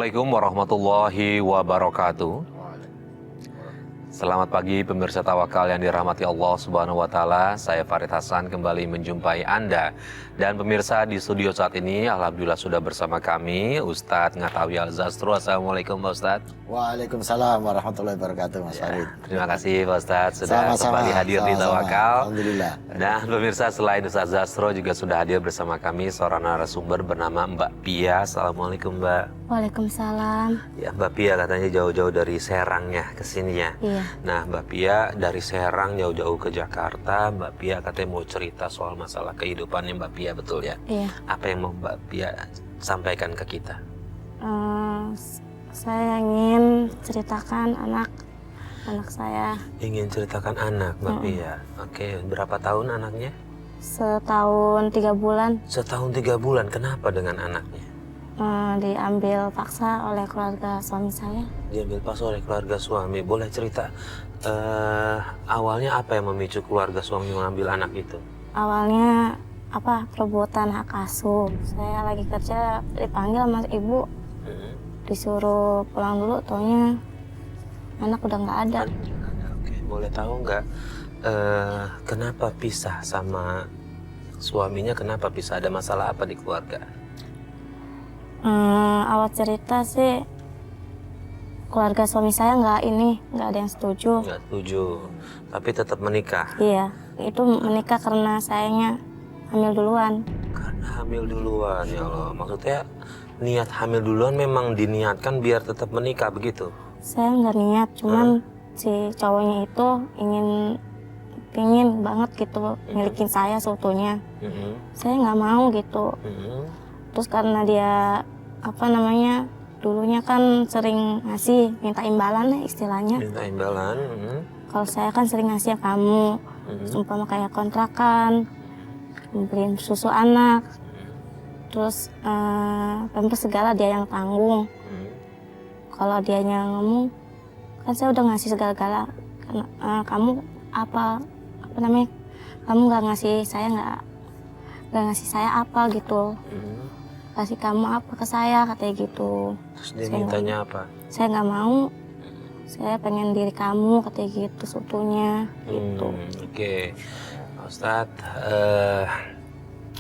Assalamualaikum warahmatullahi wabarakatuh. Selamat pagi pemirsa Tawakal yang dirahmati Allah Subhanahu wa taala. Saya Farid Hasan kembali menjumpai Anda. Dan pemirsa di studio saat ini alhamdulillah sudah bersama kami Ustadz Ngatawi Al-Zastro. Assalamualaikum Pak Ustadz. Waalaikumsalam warahmatullahi wabarakatuh Mas Farid. Terima kasih Pak Ustadz sudah Sama-sama, kembali hadir di Tawakal. Alhamdulillah. Dan pemirsa selain Ustadz Zastro juga sudah hadir bersama kami seorang narasumber bernama Mbak Pia. Assalamualaikum Mbak. Waalaikumsalam. Ya Mbak Pia katanya jauh-jauh dari Serangnya ke sini ya. Iya. Nah Mbak Pia dari Serang jauh-jauh ke Jakarta. Mbak Pia katanya mau cerita soal masalah kehidupannya Mbak Pia, betul ya? Iya. Apa yang mau Mbak Pia sampaikan ke kita? Saya ingin ceritakan anak saya. Ingin ceritakan anak Mbak Pia. Oke, berapa tahun anaknya? Setahun 3 bulan. Setahun 3 bulan. Kenapa dengan anaknya? Diambil paksa oleh keluarga suami saya. Diambil paksa oleh keluarga suami. Boleh cerita awalnya apa yang memicu keluarga suami mengambil anak itu? Awalnya perebutan hak asuh. Saya lagi kerja dipanggil sama ibu, disuruh pulang dulu, taunya anak udah nggak ada. Oke, boleh tahu nggak kenapa pisah sama suaminya? Kenapa pisah? Ada masalah apa di keluarga? Awal cerita sih keluarga suami saya nggak ada yang setuju. Nggak setuju, tapi tetap menikah. Iya, itu menikah karena sayanya hamil duluan. Karena hamil duluan, ya Allah. Maksudnya niat hamil duluan memang diniatkan biar tetap menikah begitu? Saya nggak niat, cuman si cowoknya itu pingin banget gitu milikin saya seutuhnya. Saya nggak mau gitu. Terus karena dia dulunya kan sering ngasih, minta imbalan lah istilahnya. Minta imbalan. Kalau saya kan sering ngasih kamu, umpama kayak kontrakan, beliin susu anak, terus pampers segala dia yang tanggung. Kalau dianya ngomong, kan saya udah ngasih segala-gala, kamu kamu nggak ngasih saya nggak ngasih saya apa gitu. Kasih kamu apa ke saya, katanya gitu. Terus dia mintanya apa? Saya nggak mau, saya pengen diri kamu, katanya gitu seutuhnya gitu. Oke. Ustadz,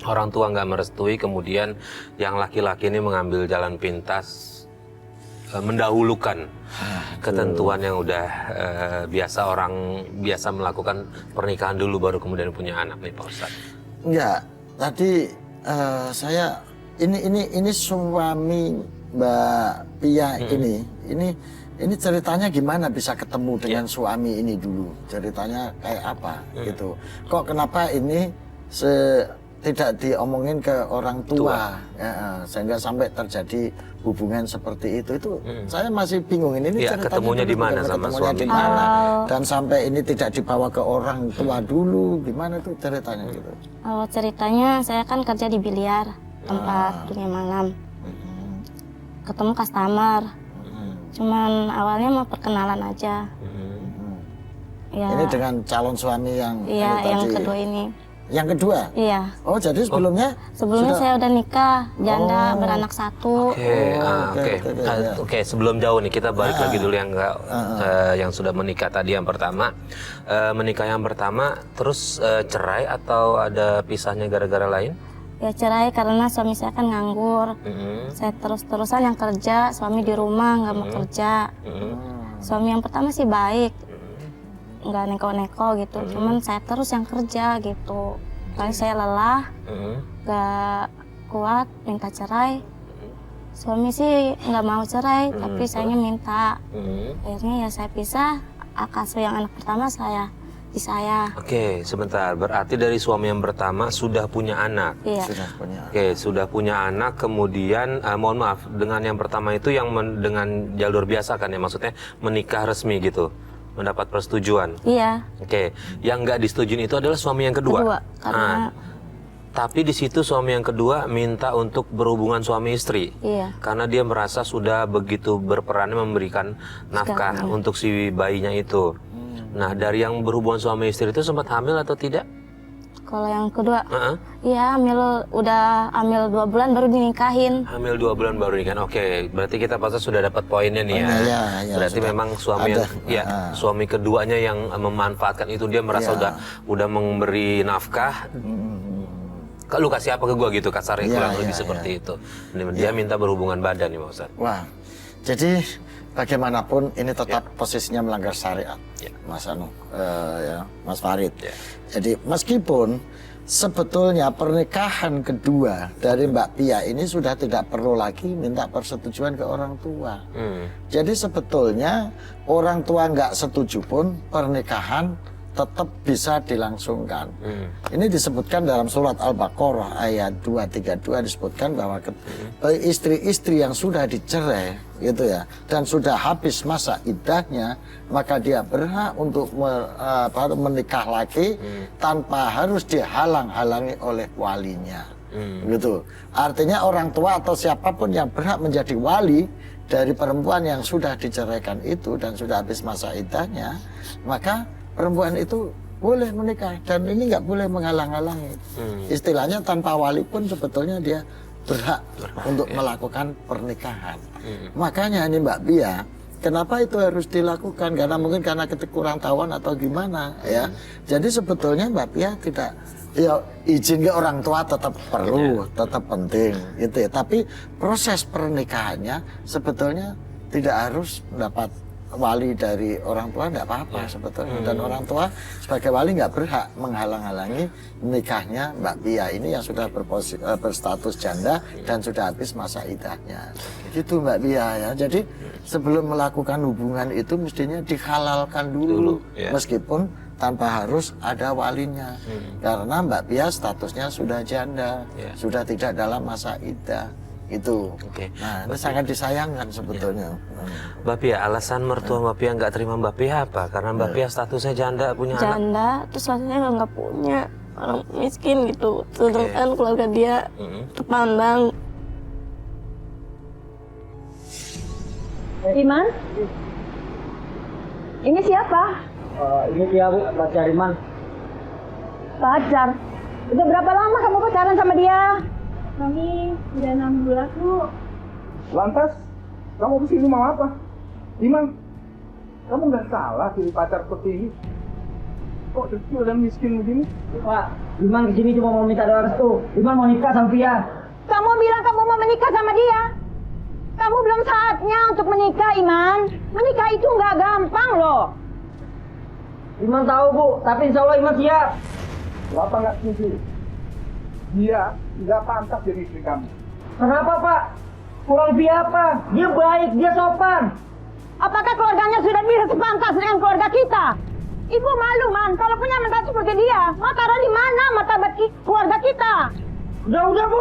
orang tua nggak merestui, kemudian yang laki-laki ini mengambil jalan pintas, mendahulukan ketentuan yang udah orang biasa melakukan pernikahan dulu baru kemudian punya anak nih Pak Ustadz. Enggak, tadi saya ini suami Mbak Pia ini ceritanya gimana bisa ketemu dengan suami ini dulu, ceritanya kayak apa gitu. Kok kenapa ini tidak diomongin ke orang tua. Ya, sehingga sampai terjadi hubungan seperti itu saya masih bingung ini ceritanya ketemunya di mana sama suami? Dan sampai ini tidak dibawa ke orang tua dulu, gimana tuh ceritanya gitu? Awal ceritanya saya kan kerja di biliar, tempat dunia malam. Ketemu customer, cuman awalnya mau perkenalan aja. Ya, ini dengan calon suami yang yang kedua ini. Yang kedua? Iya. Oh, jadi sebelumnya? Sebelumnya saya udah nikah, janda, beranak 1. Oke, sebelum jauh nih kita balik lagi dulu yang sudah menikah tadi yang pertama. Menikah yang pertama, terus cerai atau ada pisahnya gara-gara lain? Ya cerai karena suami saya kan nganggur. Saya terus-terusan yang kerja, suami di rumah nggak mau kerja. Suami yang pertama sih baik, nggak neko-neko gitu. Cuman saya terus yang kerja gitu. Paling saya lelah, nggak kuat, minta cerai. Suami sih nggak mau cerai, tapi sayanya minta. Akhirnya ya saya pisah. Asuh yang anak pertama di saya. Oke, sebentar. Berarti dari suami yang pertama sudah punya anak. Iya. Sudah punya anak. Kemudian, mohon maaf, dengan yang pertama itu yang dengan jalur biasa kan ya, maksudnya menikah resmi gitu, mendapat persetujuan. Iya. Oke, yang nggak disetujuin itu adalah suami yang kedua. Karena tapi di situ suami yang kedua minta untuk berhubungan suami istri. Iya. Karena dia merasa sudah begitu berperan memberikan nafkah untuk si bayinya itu. Nah, dari yang berhubungan suami istri itu sempat hamil atau tidak? Kalau yang kedua, Heeh. iya udah hamil 2 bulan baru dinikahin. Hamil 2 bulan baru nikahan. Oke, berarti kita pasti sudah dapat poinnya nih ya. Poinnya, ya, Berarti sudah memang suami ada. suami keduanya yang memanfaatkan itu, dia merasa Ya. udah memberi nafkah. Lu kasih apa ke gua gitu, kasarnya Ya, kurang lebih ya, seperti itu. Dia minta berhubungan badan nih Pak Ustadz. Wah, jadi bagaimanapun ini tetap posisinya melanggar syariat, Ya. Mas Mas Farid. Ya. Jadi meskipun sebetulnya pernikahan kedua dari Mbak Pia ini sudah tidak perlu lagi minta persetujuan ke orang tua. Jadi sebetulnya orang tua nggak setuju pun pernikahan tetap bisa dilangsungkan. Ini disebutkan dalam surat Al-Baqarah ayat 232, disebutkan bahwa istri-istri yang sudah dicerai gitu ya dan sudah habis masa iddahnya, maka dia berhak untuk menikah lagi tanpa harus dihalang-halangi oleh walinya. Gitu. Artinya orang tua atau siapapun yang berhak menjadi wali dari perempuan yang sudah diceraikan itu dan sudah habis masa iddahnya, maka perempuan itu boleh menikah dan ini nggak boleh menghalang-halangi. Istilahnya tanpa wali pun sebetulnya dia berhak untuk melakukan pernikahan. Makanya ini Mbak Pia, kenapa itu harus dilakukan? Karena mungkin karena kurang tahuan atau gimana ya. Jadi sebetulnya Mbak Pia tidak, ya izin ke orang tua tetap perlu, tetap penting gitu ya. Tapi proses pernikahannya sebetulnya tidak harus mendapat wali dari orang tua, tidak apa-apa sebetulnya. Dan orang tua sebagai wali nggak berhak menghalang-halangi nikahnya Mbak Pia ini yang sudah berstatus janda dan sudah habis masa iddahnya. Gitu Mbak Pia ya. Jadi sebelum melakukan hubungan itu mestinya dihalalkan dulu. Meskipun tanpa harus ada walinya. Karena Mbak Pia statusnya sudah janda, sudah tidak dalam masa iddah. Itu. Nah, itu sangat disayangkan sebetulnya. Mbak Pia, alasan mertua Mbak Pia nggak terima Mbak Pia apa? Karena Mbak Pia statusnya janda, punya anak. Janda, terus suaminya nggak punya, orang miskin gitu. Sedangkan keluarga dia terpandang. Iman? Ini siapa? Ini dia Bu, pacar Iman. Pacar? Udah berapa lama kamu pacaran sama dia? Kami udah 6 bulan, Bu. Lantas, kamu kesini mau apa? Iman, kamu nggak salah pilih pacar seperti ini. Kok kecil dan miskin begini? Pak, Iman kesini cuma mau minta doa restu. Iman mau nikah sama Pia. Kamu bilang kamu mau menikah sama dia? Kamu belum saatnya untuk menikah, Iman. Menikah itu nggak gampang loh. Iman tahu Bu, tapi insya Allah Iman siap. Kenapa nggak setuju? Dia nggak pantas jadi istri kamu. Kenapa Pak? Kurang Pia apa? Dia baik, dia sopan. Apakah keluarganya sudah bisa sepantas dengan keluarga kita? Ibu malu, Man, kalau punya menantu seperti dia. Mau taruh di mana martabat keluarga kita? Udah Bu.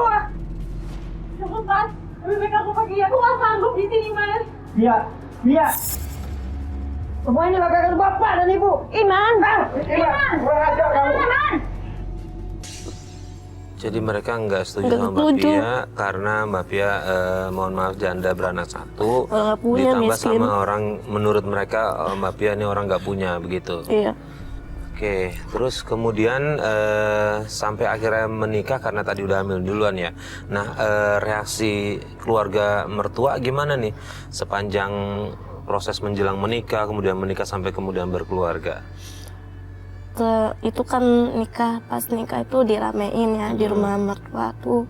Cukup, Man. Lebih baik aku pergi. Aku nggak sanggup di sini, Man. Pia. Semua ini lagakan Bapak dan Ibu. Iman, Iman, kurang ajar kamu. Iman. Jadi mereka nggak setuju Nggak sama Mbak setuju. Pia karena Mbak Pia mohon maaf janda beranak satu, Nggak punya, ditambah miskin. sama orang, menurut mereka Mbak Pia ini orang nggak punya begitu. Iya. Oke, terus kemudian sampai akhirnya menikah karena tadi udah hamil duluan ya. Nah, reaksi keluarga mertua gimana nih sepanjang proses menjelang menikah, kemudian menikah sampai kemudian berkeluarga? Itu kan pas nikah itu diramein ya di rumah mertua tuh.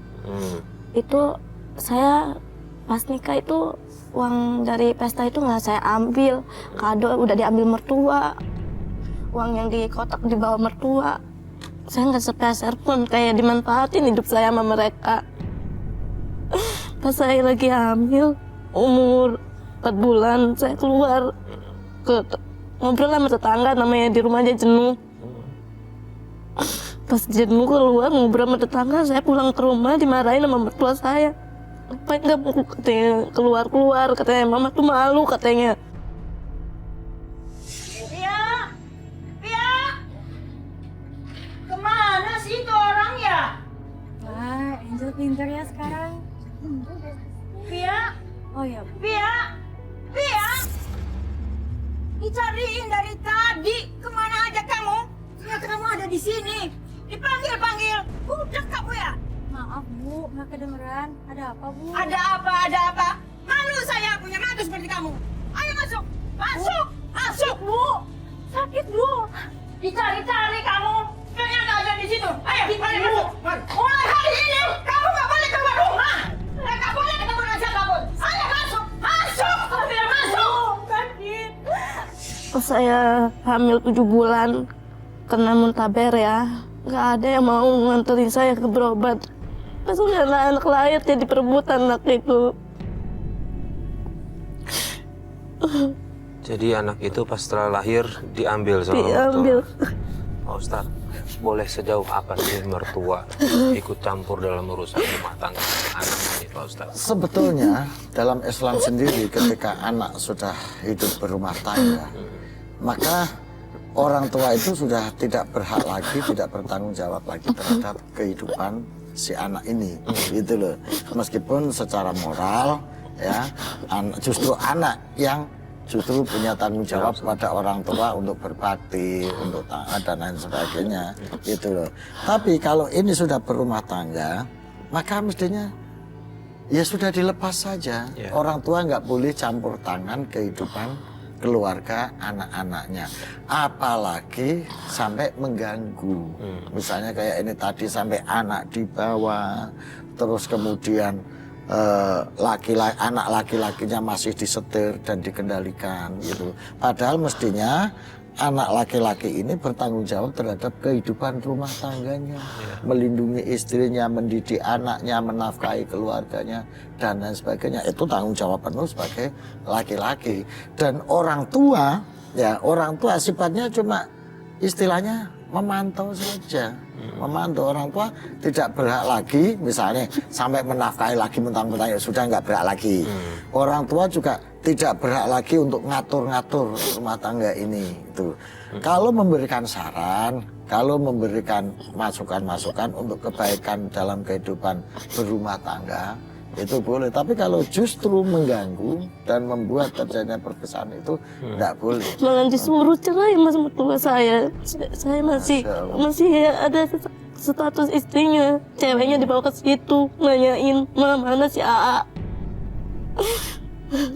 Itu saya pas nikah itu uang dari pesta itu nggak saya ambil, kado udah diambil mertua, uang yang di kotak dibawa mertua. Saya nggak sepeser pun, kayak dimanfaatin hidup saya sama mereka. Pas saya lagi hamil umur 4 bulan, saya keluar ngobrol sama tetangga, namanya di rumah aja jenuh. Pas jenuh keluar ngobrol sama tetangga, saya pulang ke rumah dimarahin sama mertua saya. Ngapain nggak mau katanya keluar, katanya mama tuh malu katanya. Pia, kemana sih itu orang ya? Wah, Angel pinter ya sekarang. Pia, Oh ya, Pia, dicariin dari tadi. Kemana aja kamu? Ternyata kamu ada di sini. Dipanggil Budak kamu ya? Maaf Bu, nggak kedengeran. Ada apa Bu? Ada apa? Malu saya punya mantu seperti kamu. Ayo masuk, masuk Bu. Sakit Bu. Dicari-cari kamu. Ternyata ada di situ. Ayo masuk. Mulai hari ini kamu nggak boleh keluar rumah. Nggak boleh ketemu dengan siapapun. Ayo masuk. Kalau tidak masuk. Sakit. Pas saya hamil 7 bulan, kena muntaber ya. Nggak ada yang mau nganterin saya ke berobat. Pas udah anak lahir jadi perebutan anak itu. Jadi anak itu pas setelah lahir diambil sama Diambil. mertua. Pak Ustadz, boleh sejauh apa sih mertua ikut campur dalam urusan rumah tangga anak ini, Pak Ustadz? Sebetulnya dalam Islam sendiri ketika anak sudah hidup berumah tangga, maka orang tua itu sudah tidak berhak lagi, tidak bertanggung jawab lagi terhadap kehidupan si anak ini, gitu loh. Meskipun secara moral, ya, justru anak yang justru punya tanggung jawab pada orang tua untuk berbakti, untuk taat dan lain sebagainya, gitu loh. Tapi kalau ini sudah berumah tangga, maka mestinya ya sudah dilepas saja. Ya. Orang tua nggak boleh campur tangan kehidupan keluarga anak-anaknya, apalagi sampai mengganggu. Misalnya kayak ini tadi sampai anak dibawa, terus kemudian anak laki-lakinya masih disetir dan dikendalikan gitu. Padahal mestinya anak laki-laki ini bertanggung jawab terhadap kehidupan rumah tangganya, melindungi istrinya, mendidik anaknya, menafkahi keluarganya dan lain sebagainya. Itu tanggung jawab penuh sebagai laki-laki. Dan orang tua, ya orang tua sifatnya cuma istilahnya memantau saja. Memantau, orang tua tidak berhak lagi, misalnya sampai menafkahi lagi mentang-mentang ya sudah nggak berhak lagi. Orang tua juga tidak berhak lagi untuk ngatur-ngatur rumah tangga ini. Itu. Kalau memberikan saran, kalau memberikan masukan-masukan untuk kebaikan dalam kehidupan berumah tangga, itu boleh. Tapi kalau justru mengganggu dan membuat terjadinya perpecahan itu tidak boleh. Malah disuruh cerai mas mertua saya. Saya masih ada status istrinya. Ceweknya dibawa ke situ, nanyain, "Ma, mana si AA?"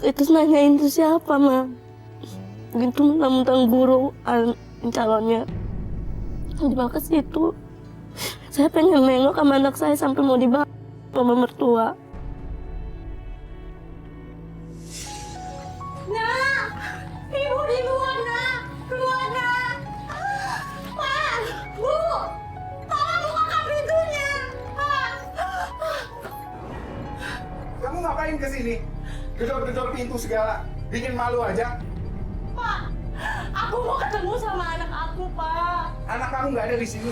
Itu nanyain itu siapa, Ma? Gitu mentang-mentang guru calonnya. Dibawa ke situ. Saya pengen nengok sama anak saya sampai mau dibawa sama mertua. Nak, ibu di luar, nak. Keluar, nak. Pak, Bu, tolong bukakan pintunya. Pak. Kamu ngapain kesini? Gedor-gedor pintu segala, bikin malu aja. Pak, aku mau ketemu sama anak aku, Pak. Anak kamu nggak ada di sini.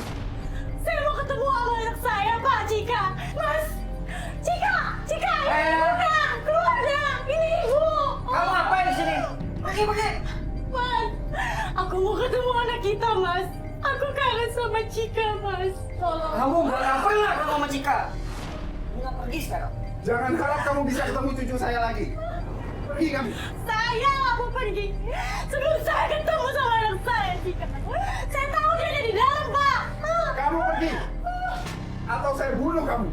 Saya mau ketemu sama anak saya, Pak. Cika, Mas. Cika, ibu, nak. Keluar, nak. Ini ibu. Kamu ngapain di sini? Pergi. Mas, aku mau ketemu anak kita, Mas. Aku kangen sama Cika, Mas. Tolong. Kamu nggak ngapain lah kamu sama Cika? Nggak pergi sekarang. Jangan harap kamu bisa ketemu cucu saya lagi. Pergi kamu. Saya nggak mau pergi. Sebelum saya ketemu sama anak saya, Cika. Saya tahu dia ada di dalam, Pak. Kamu pergi. Atau saya bunuh kamu.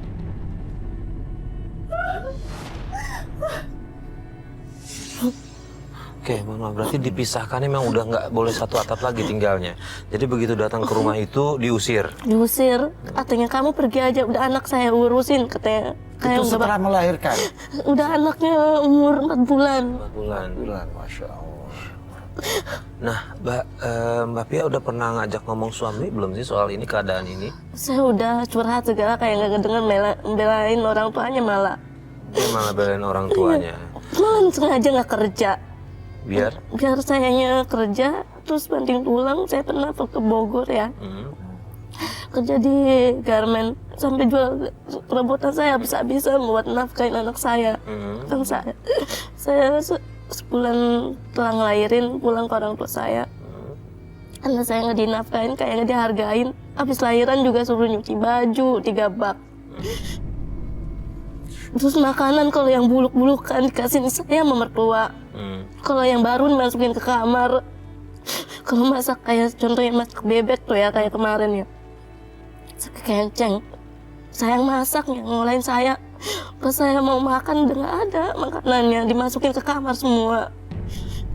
Oke, mohon maaf, berarti dipisahkan memang udah nggak boleh satu atap lagi tinggalnya. Jadi begitu datang ke rumah itu diusir. Diusir, katanya kamu pergi aja, udah anak saya urusin, katanya. Itu setelah melahirkan. Udah anaknya umur 4 bulan. 4 bulan. Bulan, Masya Allah. Nah, Mbak Pia udah pernah ngajak ngomong suami belum sih soal ini, keadaan ini? Saya udah curhat segala, kayak nggak kedengar belain orang tuanya malah. Dia malah belain orang tuanya. Malah sengaja nggak kerja. Biar? Biar sayanya kerja, terus banting tulang. Saya pernah ke Bogor ya. Kerja di garmen, sampai jual perabotan saya habis-habisan buat nafkahin anak saya. Kan saya sebulan telah ngelahirin, pulang ke orang tua saya. Karena saya nggak dinafkahin, kayak nggak dihargain. Habis lahiran juga suruh nyuci baju, 3 bak. Terus makanan kalau yang buluk-bulukan dikasih saya sama mertua. Kalau yang baru dimasukin ke kamar. Kalau masak kayak contohnya masak bebek tuh ya, kayak kemarin ya. kenceng. Saya yang masak, yang ngolahin saya. Pas saya mau makan udah nggak ada makanannya, dimasukin ke kamar semua.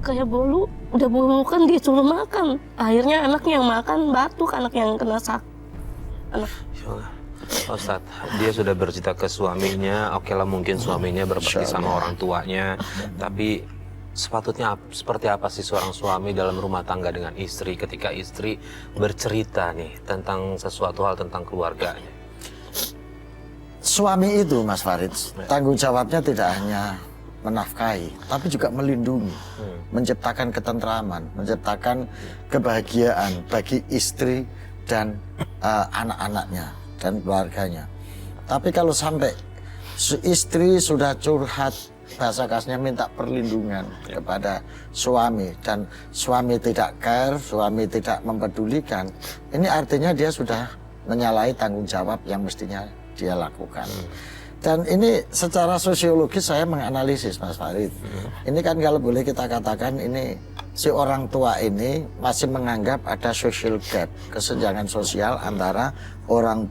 Kayak bolu, udah bolu kan disuruh makan. Akhirnya anaknya yang makan batuk, anak yang kena anak. Ya Allah. Ustadz, dia sudah bercerita ke suaminya, oke lah mungkin suaminya berbakti sama orang tuanya, tapi sepatutnya seperti apa sih seorang suami dalam rumah tangga dengan istri ketika istri bercerita nih tentang sesuatu hal tentang keluarganya? Suami itu, Mas Farid, tanggung jawabnya tidak hanya menafkahi, tapi juga melindungi, menciptakan ketentraman, menciptakan kebahagiaan bagi istri dan anak-anaknya dan keluarganya. Tapi kalau sampai istri sudah curhat, bahasa kasarnya minta perlindungan kepada suami, dan suami tidak care, suami tidak mempedulikan, ini artinya dia sudah menyalahi tanggung jawab yang mestinya dia lakukan. Dan ini secara sosiologis saya menganalisis, Mas Farid. Ini kan kalau boleh kita katakan, ini si orang tua ini masih menganggap ada social gap, kesenjangan sosial antara orang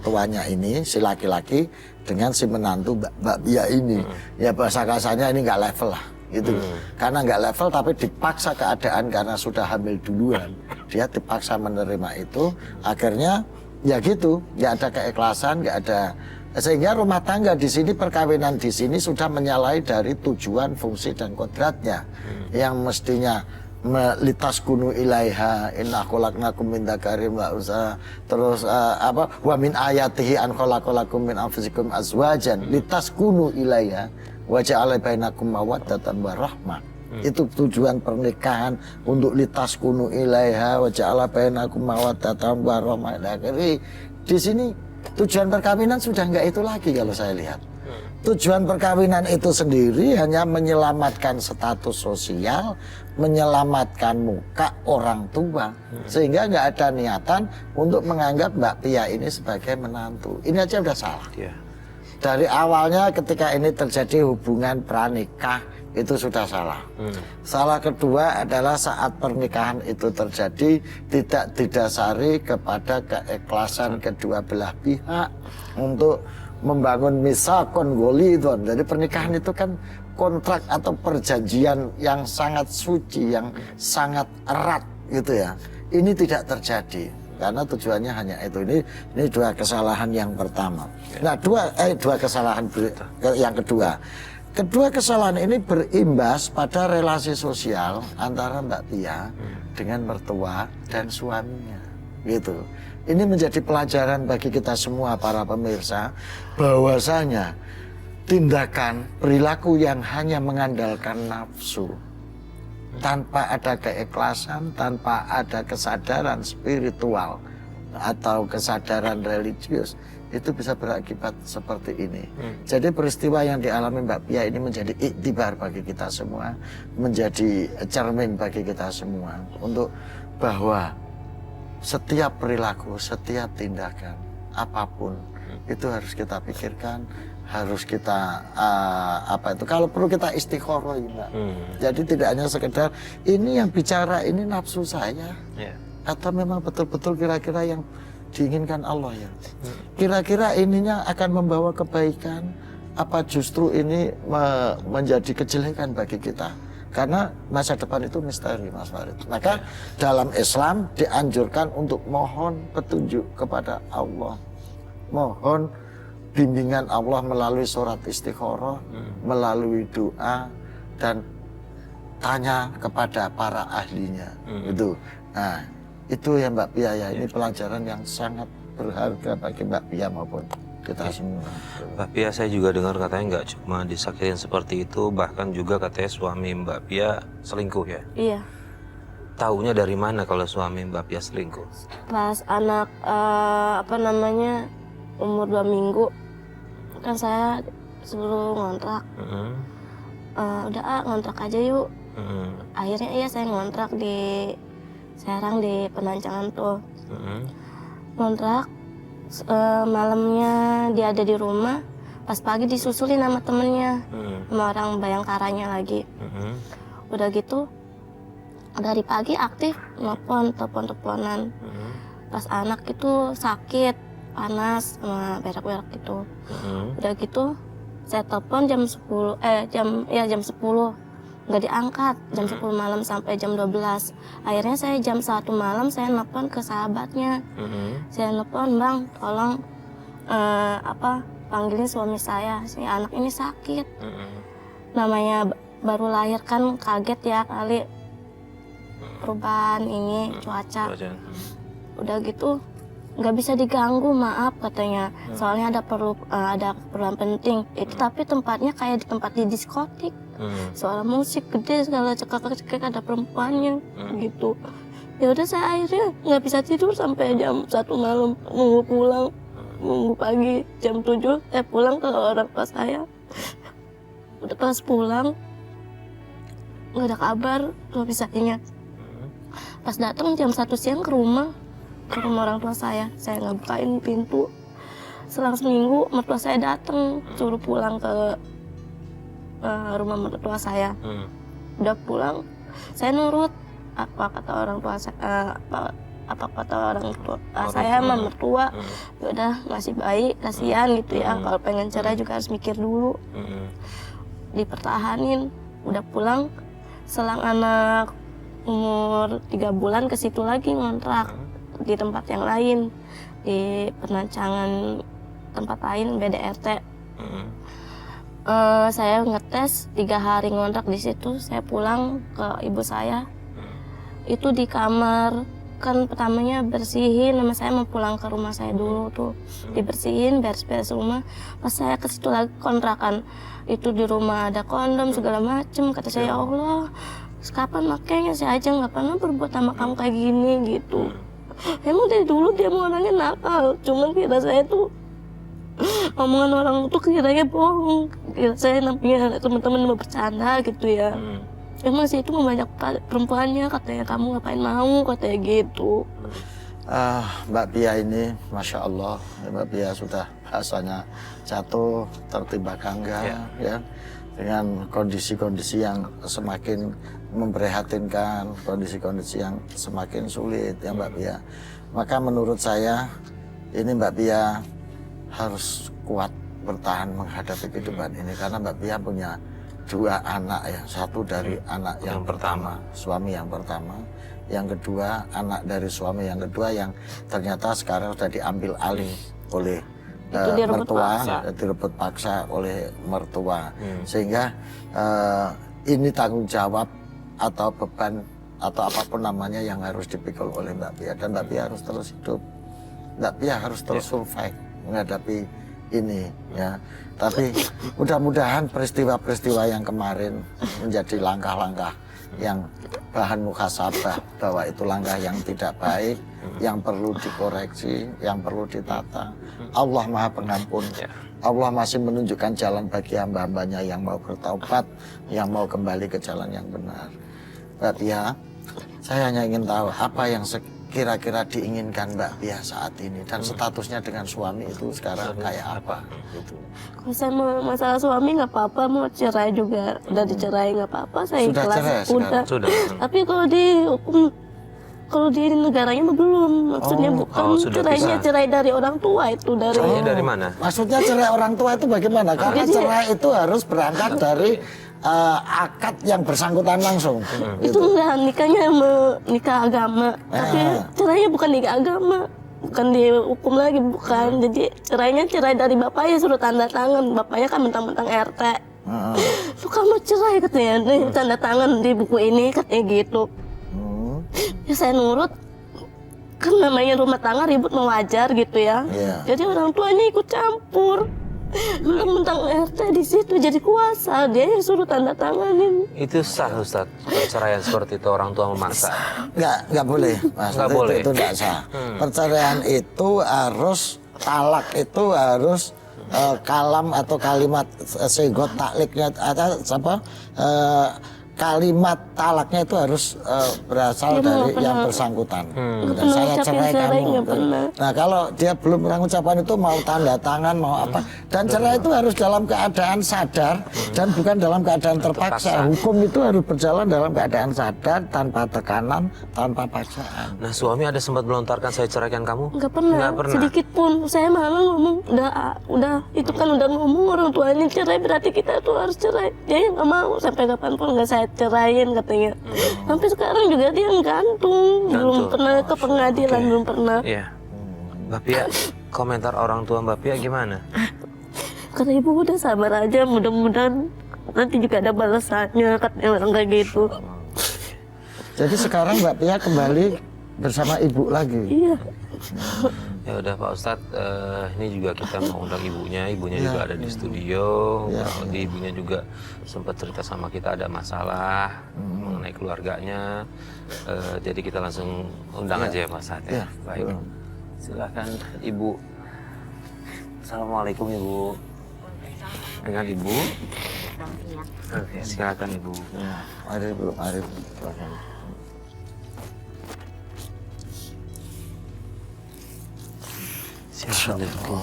tuanya ini, si laki-laki, dengan si menantu Mbak Pia ini. Ya bahasa kasarnya ini nggak level lah, gitu. Karena nggak level tapi dipaksa keadaan karena sudah hamil duluan. Dia dipaksa menerima itu, akhirnya ya gitu, nggak ada keikhlasan, nggak ada, sehingga rumah tangga di sini, perkawinan di sini sudah menyalahi dari tujuan, fungsi dan kodratnya, yang mestinya litas kunu ilaiha inna khalaqnakum min dzakarin wa unsa, terus wa min ayatihi an khalaqalakum min anfusikum azwajan litas kunu ilaiha wa ja'ala bainakum mawaddatan wa rahmah. Itu tujuan pernikahan, untuk litas kunu ilaiha wa ja'ala bainakum mawaddatan wa rahmah. Jadi di sini tujuan perkawinan sudah enggak itu lagi kalau saya lihat. Tujuan perkawinan itu sendiri hanya menyelamatkan status sosial, menyelamatkan muka orang tua, sehingga nggak ada niatan untuk menganggap Mbak Pia ini sebagai menantu. Ini aja udah salah. Dari awalnya ketika ini terjadi hubungan pranikah, itu sudah salah. Salah kedua adalah saat pernikahan itu terjadi tidak didasari kepada keikhlasan kedua belah pihak untuk membangun misakon golidon. Jadi pernikahan itu kan kontrak atau perjanjian yang sangat suci, yang sangat erat gitu ya. Ini tidak terjadi karena tujuannya hanya itu. Ini dua kesalahan yang pertama. Nah, dua kesalahan yang kedua. Kedua kesalahan ini berimbas pada relasi sosial antara Mbak Pia dengan mertua dan suaminya, gitu. Ini menjadi pelajaran bagi kita semua para pemirsa, bahwasanya tindakan perilaku yang hanya mengandalkan nafsu, tanpa ada keikhlasan, tanpa ada kesadaran spiritual atau kesadaran religius, itu bisa berakibat seperti ini. Jadi peristiwa yang dialami Mbak Pia ini menjadi iktibar bagi kita semua, menjadi cermin bagi kita semua, untuk bahwa setiap perilaku, setiap tindakan apapun itu harus kita pikirkan, harus kita kalau perlu kita istikharah, Mbak. Jadi tidak hanya sekedar ini yang bicara ini nafsu saya, atau memang betul-betul kira-kira yang diinginkan Allah ya. Kira-kira ininya akan membawa kebaikan, apa justru ini menjadi kejelekan bagi kita? Karena masa depan itu misteri, Mas Farid. Maka dalam Islam dianjurkan untuk mohon petunjuk kepada Allah, mohon bimbingan Allah melalui surat istikharah, melalui doa, dan tanya kepada para ahlinya. Itu. Nah, itu ya Mbak Pia ya. Ini pelajaran yang sangat berharga bagi Mbak Pia maupun kita semua. Mbak Pia, saya juga dengar katanya nggak cuma disakitin seperti itu, bahkan juga katanya suami Mbak Pia selingkuh ya? Iya. Taunya dari mana kalau suami Mbak Pia selingkuh? Pas anak umur 2 minggu kan saya suruh ngontrak. Udah ngontrak aja yuk. Akhirnya iya saya ngontrak di Serang, di Penancangan tuh. Ngontrak, malamnya dia ada di rumah, pas pagi disusulin sama temennya, sama orang Bayangkaranya lagi. Udah gitu dari pagi aktif telepon-teleponan. Pas anak itu sakit, panas sama berak-berak gitu. Udah gitu saya telepon jam 10 jam 10 nggak diangkat, jam 10 malam sampai jam 12. Akhirnya saya jam 1 malam saya nelpon ke sahabatnya. Saya nelpon, "Bang, tolong panggilin suami saya, si anak ini sakit." Namanya baru lahir kan kaget ya kali perubahan ini cuaca. Udah gitu nggak bisa diganggu, maaf katanya, soalnya ada keperluan penting itu, tapi tempatnya kayak di tempat di diskotik, suara musik gede segala cekak-cekak, ada perempuannya gitu. Ya udah saya akhirnya nggak bisa tidur sampai jam 1 malam, nunggu pulang, nunggu pagi jam 7 pulang ke orang tua saya. Udah pas pulang nggak ada kabar, nggak bisa ingat. Pas datang jam 1 siang ke rumah orang tua saya nggak bukain pintu. Selang seminggu mertua saya datang, suruh pulang ke rumah mertua saya. Udah pulang, saya nurut apa kata orang tua saya, apa kata orang tua saya sama mertua. Ya udah, masih baik, kasihan gitu ya, kalau pengen cerai juga harus mikir dulu. Dipertahanin, udah pulang, selang anak umur 3 bulan ke situ lagi ngontrak di tempat yang lain, di penancangan tempat lain BDRT. Saya ngetes 3 hari ngontrak di situ. Saya pulang ke ibu saya, itu di kamar kan pertamanya bersihin, nama saya mau pulang ke rumah saya dulu tuh, dibersihin, beres-beres rumah. Pas saya ke situ lagi kontrakan, itu di rumah ada kondom segala macem. Kata saya, "Ya Allah, kapan makanya, saya aja nggak pernah berbuat sama kamu kayak gini," gitu. Emang dari dulu dia orangnya nakal, cuman kira saya tuh omongan orang tuh kiranya bohong, kira saya namanya teman-teman mau bercanda gitu ya. Emang sih itu banyak perempuannya, katanya kamu ngapain mau, katanya gitu. Mbak Pia ini, Masya Allah, Mbak Pia sudah bahasanya jatuh, tertimpa gangga, ya, dengan kondisi-kondisi yang semakin memprihatinkan, kondisi-kondisi yang semakin sulit ya Mbak Pia. Maka menurut saya ini Mbak Pia harus kuat bertahan menghadapi kehidupan ini, karena Mbak Pia punya 2 anak ya, satu dari anak yang pertama, suami yang pertama, yang kedua anak dari suami yang kedua yang ternyata sekarang sudah diambil alih oleh mertua, direbut paksa oleh mertua, sehingga ini tanggung jawab atau beban atau apapun namanya yang harus dipikul oleh Mbak Pia, dan Mbak Pia harus terus hidup, Mbak Pia harus terus survive menghadapi ini ya. Tapi mudah-mudahan peristiwa-peristiwa yang kemarin menjadi langkah-langkah yang bahan muhasabah, bahwa itu langkah yang tidak baik, yang perlu dikoreksi, yang perlu ditata. Allah Maha Pengampun. Allah masih menunjukkan jalan bagi hamba-hambanya yang mau bertaubat, yang mau kembali ke jalan yang benar. Mbak Pia, saya hanya ingin tahu apa yang kira-kira diinginkan Mbak Pia saat ini, dan statusnya dengan suami itu sekarang kayak apa gitu. Kalau saya mau masalah suami nggak apa-apa, mau cerai juga udah dicerai nggak apa-apa, saya Sudah ikhlas. cerai Sudah. Tapi kalau dihukum, kalau di negaranya mah belum, maksudnya bukan cerainya cerai dari orang tua itu, dari Cerainya dari mana? Maksudnya cerai orang tua itu bagaimana? Karena cerai itu harus berangkat dari akad yang bersangkutan langsung. itu enggak, nikahnya nikah agama, tapi cerainya bukan nikah agama, bukan dihukum lagi, bukan. Jadi cerainya cerai dari bapaknya, suruh tanda tangan, bapaknya kan mentang-mentang RT. Lu kamu cerai katanya, nih tanda tangan di buku ini katanya gitu. Ya saya nurut, kan namanya rumah tangga ribut wajar gitu ya. Jadi orang tuanya ikut campur. Mentang-mentang RT di situ jadi kuasa, dia yang suruh tanda tanganin. Itu sah Ustaz, perceraian seperti itu orang tua memaksa? Nggak boleh, Mas. Nggak boleh. Itu nggak sah. Perceraian itu harus, talak itu harus kalam atau kalimat segot takliknya, atau apa, kalimat talaknya itu harus berasal Dia dari nggak yang pernah. bersangkutan. Nggak Dan pernah saya ucapin cerai cerai, kamu. nggak pernah. Nah kalau dia belum pernah ucapan itu mau tanda tangan mau apa. Dan cerai itu harus dalam keadaan sadar dan bukan dalam keadaan terpaksa. Hukum itu harus berjalan dalam keadaan sadar, tanpa tekanan, tanpa paksaan. Nah, suami ada sempat melontarkan saya ceraikan kamu? Nggak pernah, Nggak pernah. sedikit pun. Saya malah ngomong, udah itu kan udah ngomong orang tuanya cerai, berarti kita tuh harus cerai. Dia nggak mau, sampai kapanpun nggak saya ceraiin katanya. Sampai sekarang juga dia gantung, belum pernah ke pengadilan, belum pernah. Iya. Mbak Pia, komentar orang tua Mbak Pia gimana? Kata ibu udah sabar aja, mudah-mudahan nanti juga ada balasannya, katanya orang kayak gitu. Jadi sekarang Mbak Pia kembali bersama ibu lagi. Iya. Ya udah Pak Ustadz, ini juga kita mau undang ibunya juga ada di studio. Di ibunya juga sempat cerita sama kita ada masalah mengenai keluarganya. Jadi kita langsung undang aja ya Pak Ustadz ya. Baik, silakan Ibu. Assalamualaikum Ibu. Dengan Ibu. Oke, silakan Ibu. Mari Bu, mari Bu. Silakan. Silakan Ibu.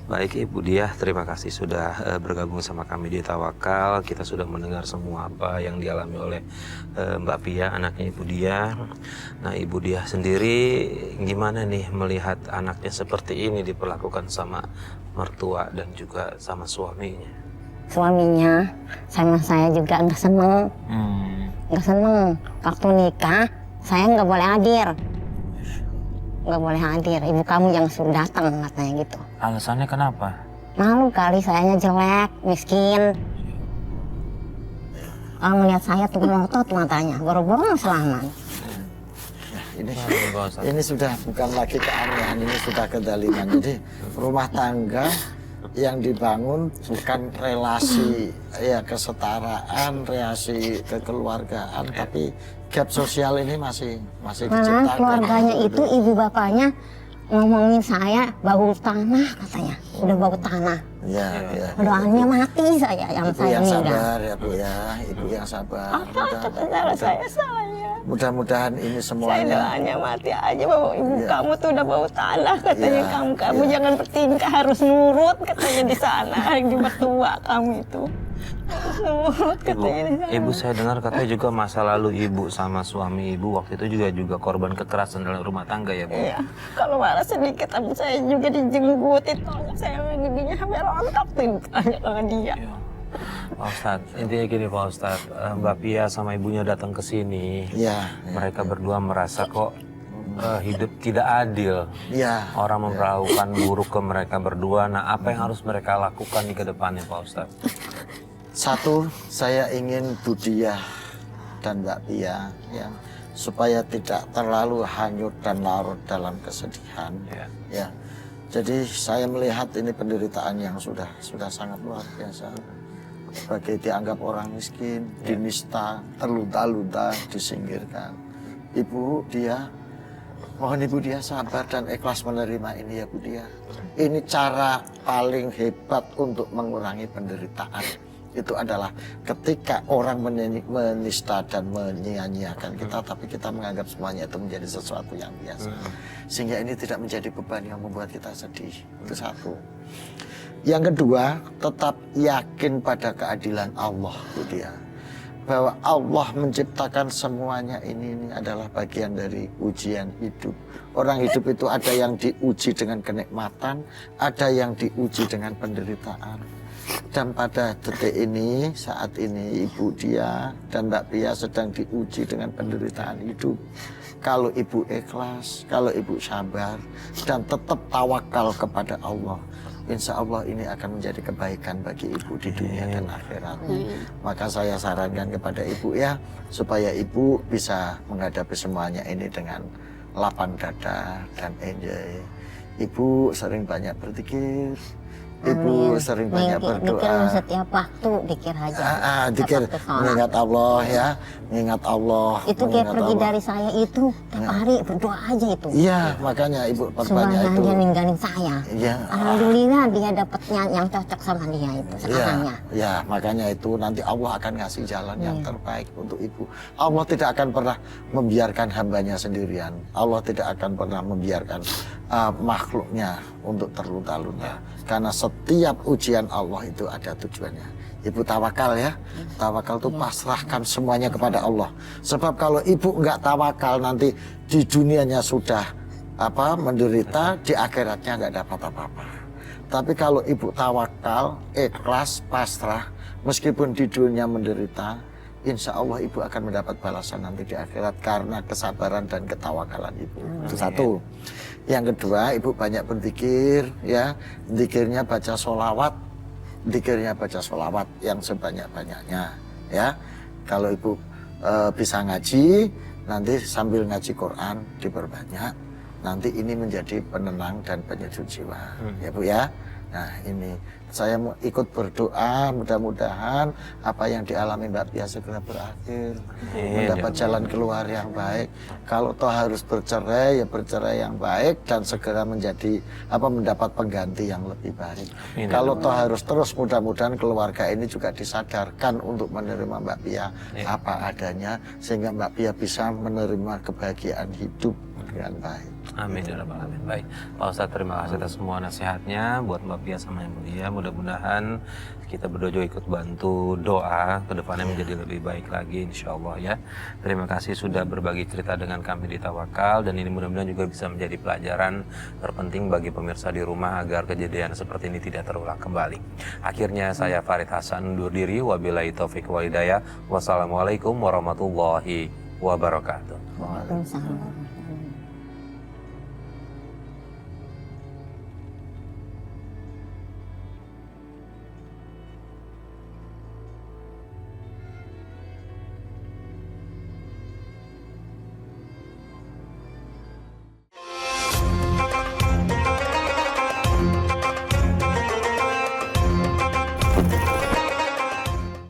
Baik Ibu Diah, terima kasih sudah bergabung sama kami di Tawakal. Kita sudah mendengar semua apa yang dialami oleh Mbak Pia, anaknya Ibu Diah. Nah Ibu Diah sendiri gimana nih melihat anaknya seperti ini diperlakukan sama mertua dan juga sama suaminya? Suaminya sama saya juga nggak seneng. Nggak seneng. Waktu nikah, saya nggak boleh hadir. Nggak boleh hadir, ibu kamu yang suruh datang katanya gitu. Alasannya kenapa? Malu kali sayanya jelek, miskin. Kalau melihat saya tuh melotot matanya, boro-boro selamat. Ini sudah bukan lagi keanehan, ini sudah kedaliman. Jadi rumah tangga yang dibangun bukan relasi ya kesetaraan, relasi kekeluargaan, tapi gap sosial ini masih diciptakan. Malah keluarganya itu ibu bapaknya ngomongin saya bau tanah katanya, udah bau tanah. Ya. Doanya mati saya yang Ibu saya yang meninggal. sabar ya Bu ya, ibu yang sabar. Apa kata saya? Mudah-mudahan ini Saya semuanya. doanya mati aja bahwa ibu kamu tuh udah bau tanah katanya Iya, kamu jangan bertingkah harus nurut katanya di sana di mertua kamu itu harus nurut katanya di sana. Ibu saya dengar katanya juga masa lalu Ibu sama suami Ibu waktu itu juga korban kekerasan dalam rumah tangga ya Bu? Iya, kalau marah sedikit tapi saya juga dijenggutin, saya giginya hampir rontok tuh tanya sama dia. Pak Ustadz, intinya gini Pak Ustadz, Mbak Pia sama ibunya datang ke sini, mereka berdua merasa kok hidup tidak adil. Orang memperlakukan buruk ke mereka berdua. Nah, apa yang harus mereka lakukan di kedepannya Pak Ustadz? Satu, saya ingin Bu Diah dan Mbak Pia ya, supaya tidak terlalu hanyut dan larut dalam kesedihan. Ya. Jadi saya melihat ini penderitaan yang sudah sangat luar biasa. Sebagai dianggap orang miskin, dinista, terlunta-lunta, disingkirkan. Ibu Diah, mohon Ibu Diah sabar dan ikhlas menerima ini ya Bu Diah. Ini cara paling hebat untuk mengurangi penderitaan. Itu adalah ketika orang menista dan menyia-nyiakan kita, tapi kita menganggap semuanya itu menjadi sesuatu yang biasa. Sehingga ini tidak menjadi beban yang membuat kita sedih. Itu satu. Yang kedua, tetap yakin pada keadilan Allah, Bu Diah. Bahwa Allah menciptakan semuanya ini adalah bagian dari ujian hidup. Orang hidup itu ada yang diuji dengan kenikmatan, ada yang diuji dengan penderitaan. Dan pada detik ini, saat ini Ibu Diah dan Mbak Pia sedang diuji dengan penderitaan hidup. Kalau Ibu ikhlas, kalau Ibu sabar, dan tetap tawakal kepada Allah, insya Allah ini akan menjadi kebaikan bagi Ibu di dunia dan akhirat. Maka saya sarankan kepada Ibu ya, supaya Ibu bisa menghadapi semuanya ini dengan lapang dada dan enjoy. Ibu sering banyak berzikir, Ibu sering banyak Dikir berdoa. setiap waktu, dikir aja. Dikir Setiap waktu sholat. mengingat Allah ya, mengingat Allah. Itu kayak mengingat pergi Allah. dari saya itu, tiap hari berdoa aja itu. Iya, makanya Ibu perbanyak Semuanya itu. dia ninggalin saya. Iya. Alhamdulillah dia dapatnya yang cocok sama dia itu sekarangnya. Ya, makanya itu nanti Allah akan ngasih jalan yang terbaik untuk ibu. Allah tidak akan pernah membiarkan hambanya sendirian. Allah tidak akan pernah membiarkan makhluknya untuk terlunta-lunta. Karena setiap ujian Allah itu ada tujuannya. Ibu tawakal ya. Tawakal itu pasrahkan semuanya kepada Allah. Sebab kalau ibu nggak tawakal nanti di dunianya sudah menderita, di akhiratnya nggak dapat apa-apa. Tapi kalau ibu tawakal, ikhlas, pasrah, meskipun di dunia menderita, insya Allah ibu akan mendapat balasan nanti di akhirat karena kesabaran dan ketawakalan ibu. Itu satu. Yang kedua, ibu banyak berzikir, ya, zikirnya baca sholawat, zikirnya baca sholawat yang sebanyak-banyaknya, ya. Kalau ibu bisa ngaji, nanti sambil ngaji Quran diperbanyak. Nanti ini menjadi penenang dan penyejuk jiwa, ya Bu ya. Nah ini saya mau ikut berdoa, mudah-mudahan apa yang dialami Mbak Pia segera berakhir, mendapat jalan keluar yang baik. Kalau toh harus bercerai, ya bercerai yang baik dan segera mendapat pengganti yang lebih baik. Kalau toh harus terus, mudah-mudahan keluarga ini juga disadarkan untuk menerima Mbak Pia apa adanya, sehingga Mbak Pia bisa menerima kebahagiaan hidup dengan baik. Amin ya rabbal alamin. Baik, Pak Ustadz, terima kasih atas semua nasihatnya buat Mbak Pia sama Ibu Lia. Mudah-mudahan kita berdua juga ikut bantu doa ke depannya menjadi lebih baik lagi insya Allah ya. Terima kasih sudah berbagi cerita dengan kami di Tawakal, dan ini mudah-mudahan juga bisa menjadi pelajaran terpenting bagi pemirsa di rumah agar kejadian seperti ini tidak terulang kembali. Akhirnya saya Farid Hasan undur diri. Wabillahi taufiq wal hidayah. Wassalamualaikum warahmatullahi wabarakatuh. Waalaikumsalam.